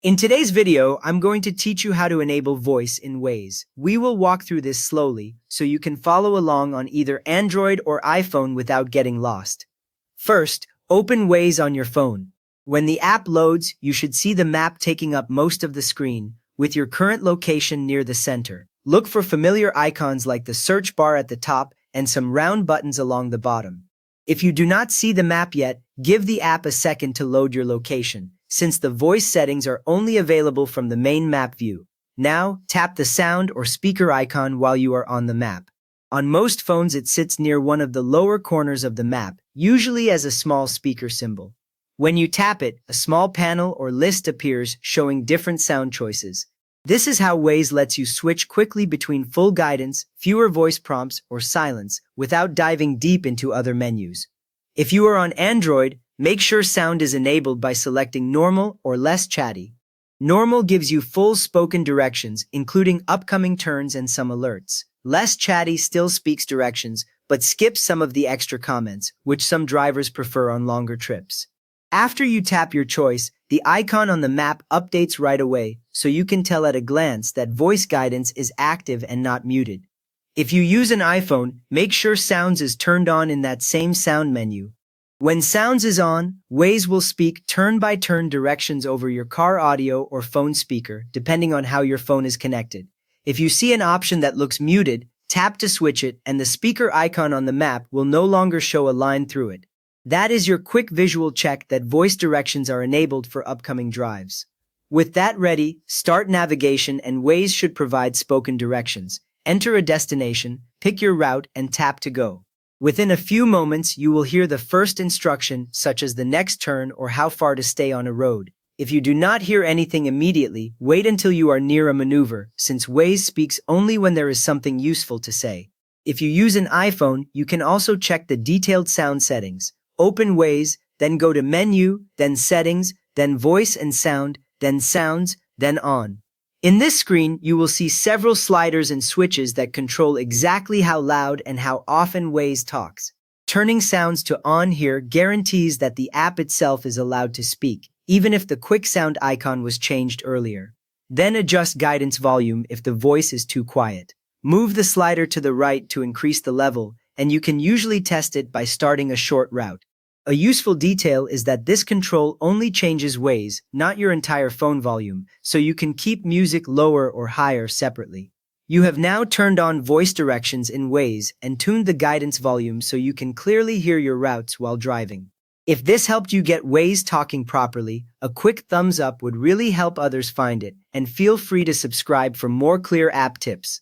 In today's video, I'm going to teach you how to enable voice in Waze. We will walk through this slowly so you can follow along on either Android or iPhone without getting lost. First, open Waze on your phone. When the app loads, you should see the map taking up most of the screen, with your current location near the center. Look for familiar icons like the search bar at the top and some round buttons along the bottom. If you do not see the map yet, give the app a second to load your location, since the voice settings are only available from the main map view. Now, tap the sound or speaker icon while you are on the map. On most phones, it sits near one of the lower corners of the map, usually as a small speaker symbol. When you tap it, a small panel or list appears showing different sound choices. This is how Waze lets you switch quickly between full guidance, fewer voice prompts, or silence without diving deep into other menus. If you are on Android, make sure sound is enabled by selecting normal or less chatty. Normal gives you full spoken directions, including upcoming turns and some alerts. Less chatty still speaks directions, but skips some of the extra comments, which some drivers prefer on longer trips. After you tap your choice, the icon on the map updates right away, so you can tell at a glance that voice guidance is active and not muted. If you use an iPhone, make sure Sounds is turned on in that same sound menu. When Sounds is on, Waze will speak turn-by-turn directions over your car audio or phone speaker, depending on how your phone is connected. If you see an option that looks muted, tap to switch it, and the speaker icon on the map will no longer show a line through it. That is your quick visual check that voice directions are enabled for upcoming drives. With that ready, start navigation and Waze should provide spoken directions. Enter a destination, pick your route, and tap to go. Within a few moments, you will hear the first instruction, such as the next turn or how far to stay on a road. If you do not hear anything immediately, wait until you are near a maneuver, since Waze speaks only when there is something useful to say. If you use an iPhone, you can also check the detailed sound settings. Open Waze, then go to Menu, then Settings, then Voice and Sound, then Sounds, then On. In this screen, you will see several sliders and switches that control exactly how loud and how often Waze talks. Turning sounds to on here guarantees that the app itself is allowed to speak, even if the quick sound icon was changed earlier. Then adjust guidance volume if the voice is too quiet. Move the slider to the right to increase the level, and you can usually test it by starting a short route. A useful detail is that this control only changes Waze, not your entire phone volume, so you can keep music lower or higher separately. You have now turned on voice directions in Waze and tuned the guidance volume so you can clearly hear your routes while driving. If this helped you get Waze talking properly, a quick thumbs up would really help others find it, and feel free to subscribe for more clear app tips.